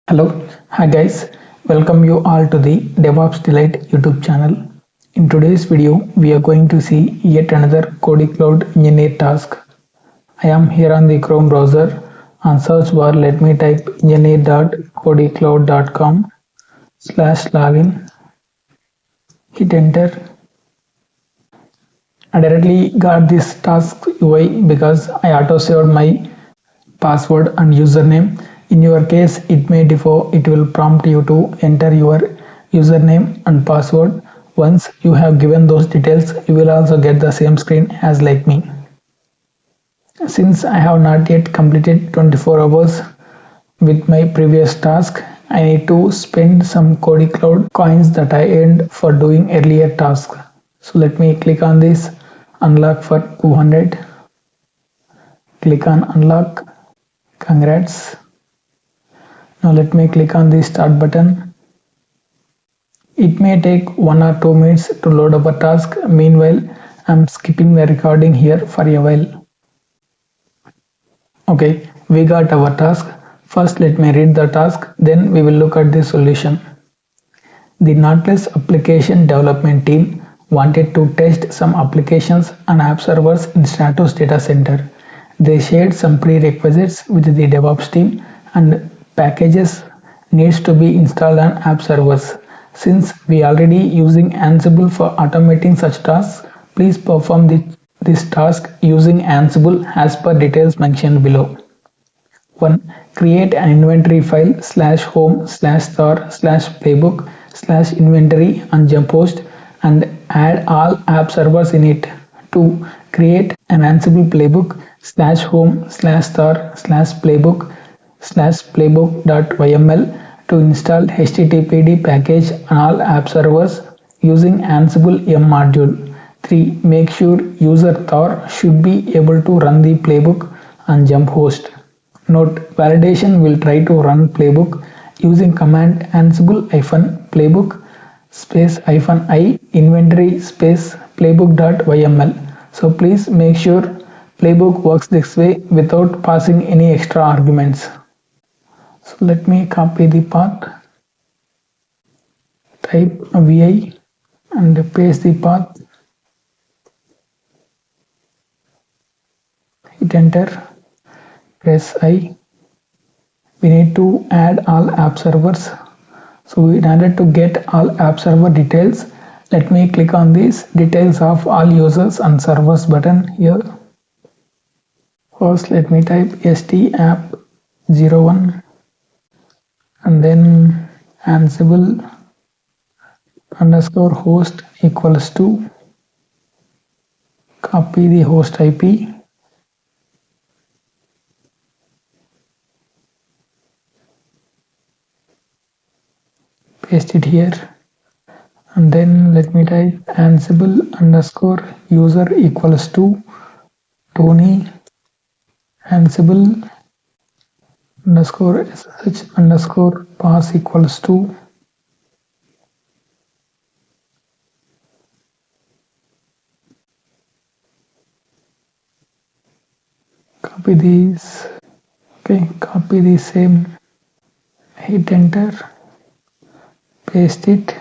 Hello, hi guys, welcome you all to the DevOps Delight YouTube channel. In today's video, we are going to see yet another Kodekloud Engineer task. I am here on the Chrome browser. On search bar, let me type engineer.kodekloud.com/login. Hit enter. I directly got this task UI because I auto-saved my password and username. In your case, it may differ. It will prompt you to enter your username and password. Once you have given those details, you will also get the same screen as like me. Since I have not yet completed 24 hours with my previous task, I need to spend some Kodekloud coins that I earned for doing earlier tasks. So let me click on this unlock for 200. Click on unlock. Congrats. Now let me click on the start button. It may take 1 or 2 minutes to load up a task. Meanwhile, I'm skipping the recording here for a while. Okay, we got our task. First, let me read the task, then we will look at the solution. The Nautilus application development team wanted to test some applications and app servers in Stratus data center. They shared some prerequisites with the DevOps team and packages needs to be installed on app servers. Since we already using Ansible for automating such tasks, please perform this task using Ansible as per details mentioned below. 1. Create an inventory file /home/star/playbook/inventory on jump host and add all app servers in it. 2. Create an Ansible playbook /home/star/playbook/playbook.yml to install HTTPD package on all app servers using Ansible M module. 3. Make sure user Thor should be able to run the playbook on jump host. Note: validation will try to run playbook using command ansible-playbook -i inventory playbook.yml. So please make sure playbook works this way without passing any extra arguments. So let me copy the path, type vi and paste the path, hit enter, press I. We need to add all app servers. So in order to get all app server details, let me click on this details of all users and servers button here. First let me type stapp01 and then Ansible_host =, copy the host IP, paste it here, and then let me type Ansible_user =, Tony, Ansible_sh_pass =, copy these. Okay, copy the same, hit enter, paste it,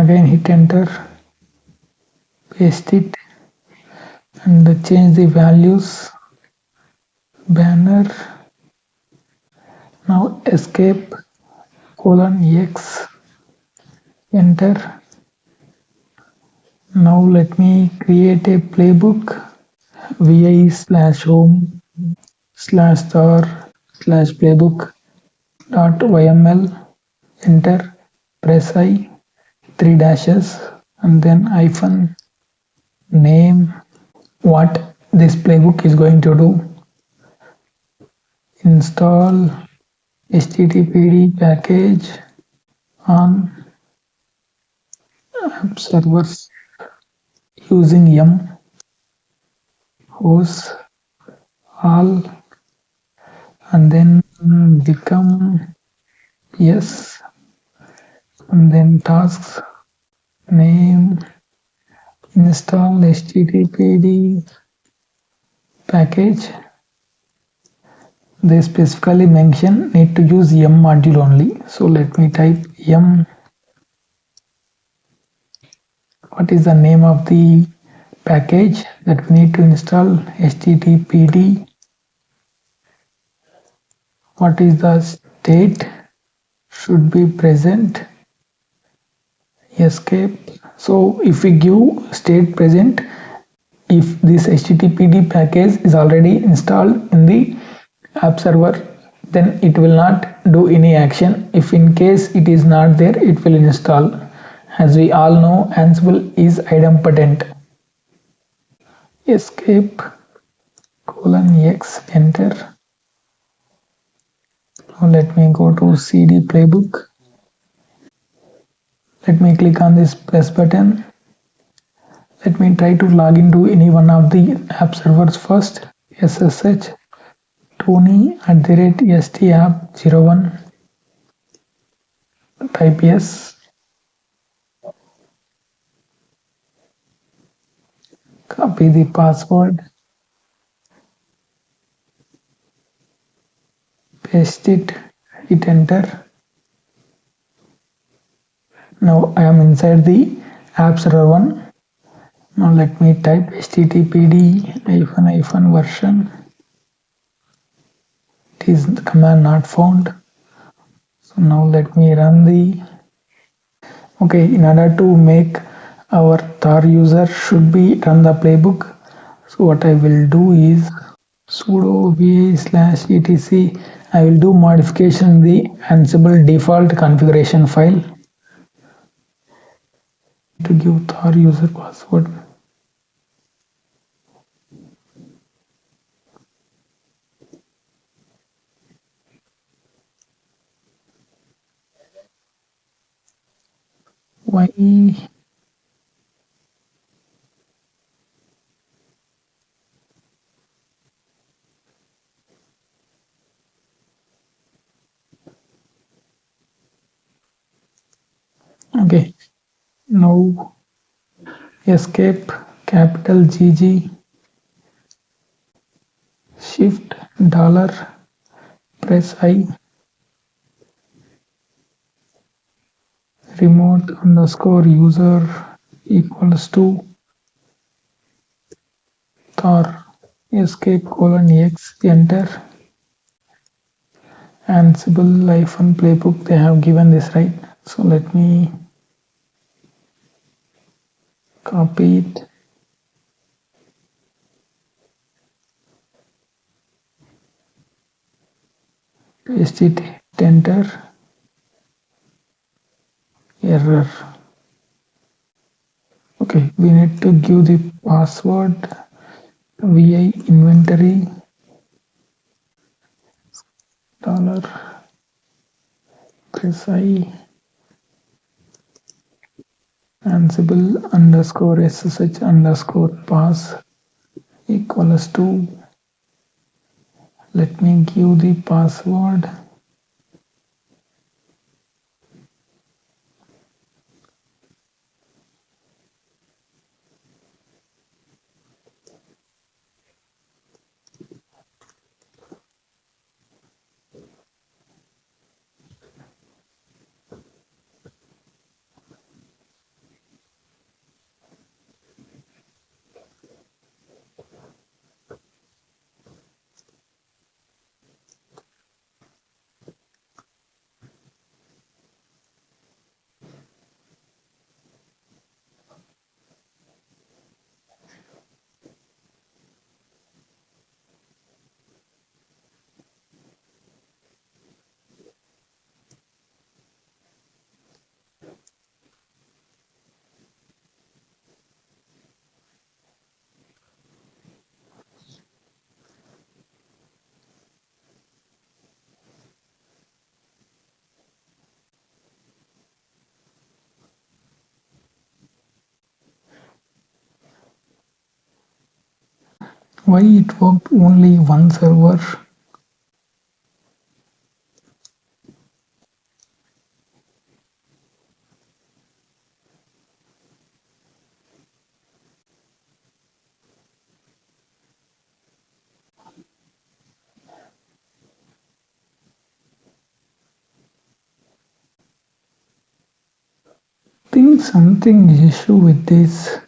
again hit enter, paste it, and change the values. Banner, now escape :x, enter. Now let me create a playbook vi/home/star/playbook.yml, enter, press I, 3 dashes and then hyphen, name, what this playbook is going to do, install HTTPD package on app servers using M host all and then become yes, and then tasks name, install HTTPD package. they specifically mention need to use yum module only. So let me type yum. What is the name of the package that we need to install? httpd. What is the state? Should be present. Escape. So if we give state present, if this httpd package is already installed in the app server, then it will not do any action. If in case it is not there, it will install. As we all know, Ansible is idempotent. Escape :x, enter. Now let me go to CD playbook. Let me click on this plus button. Let me try to log into any one of the app servers first. SSH Tony@stapp01. Type yes. Copy the password. Paste it. Hit enter. Now I am inside the app server one. Now let me type httpd:/version. It is the command not found. So now let me run the. Okay, in order to make our Tar user should be run the playbook. So what I will do is sudo va/etc. I will do modification in the Ansible default configuration file to give Tar user password. Why? Okay, now escape capital GG shift dollar press I remote underscore user equals to Tar escape :x, enter. Ansible playbook, they have given this, right? So let me copy it, paste it, hit enter. Error. Okay, we need to give the password vi inventory dollar press I Ansible underscore ssh underscore pass equals to. Let me give the password. Why it worked only one server? think something is issue with this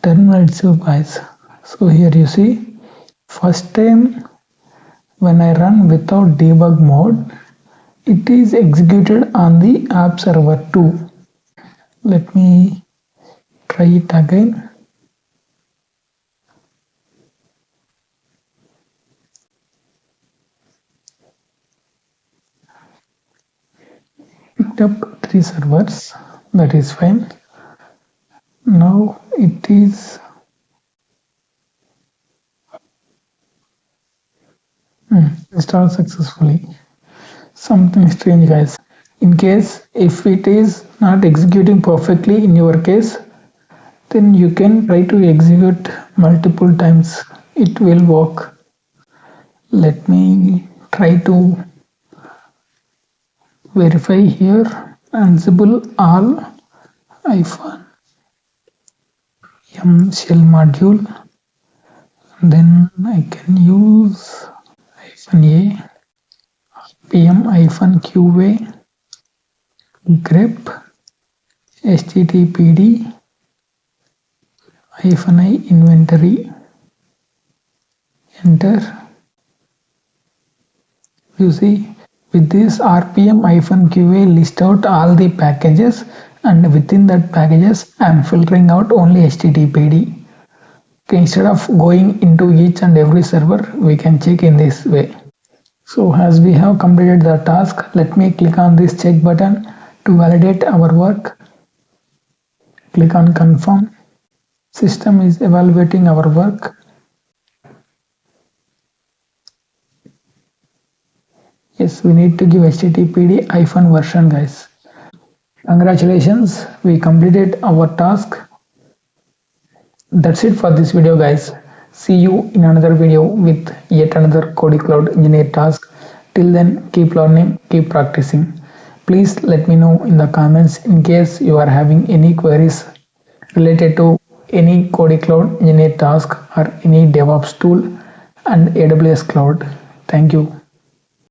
terminal itself, guys. So here you see, first time when I run without debug mode, it is executed on the app server too. Let me try it again. Picked up 3 servers, that is fine. Now it is installed successfully. Something strange, guys. In case if it is not executing perfectly in your case, then you can try to execute multiple times. It will work. Let me try to verify here. Ansible all -m shell module. Then I can use -a pm-qa grep httpd -i inventory. Enter. You see, with this rpm-qa list out all the packages, and within that packages I am filtering out only httpd. Okay, instead of going into each and every server, we can check in this way. So as we have completed the task, let me click on this check button to validate our work. Click on confirm. System is evaluating our work. Yes, we need to give httpd -version, guys. Congratulations, we completed our task. That's it for this video, guys. See you in another video with yet another Kodekloud Engineer task. Till then, keep learning, keep practicing. Please let me know in the comments in case you are having any queries related to any Kodekloud Engineer task or any DevOps tool and AWS Cloud. Thank you.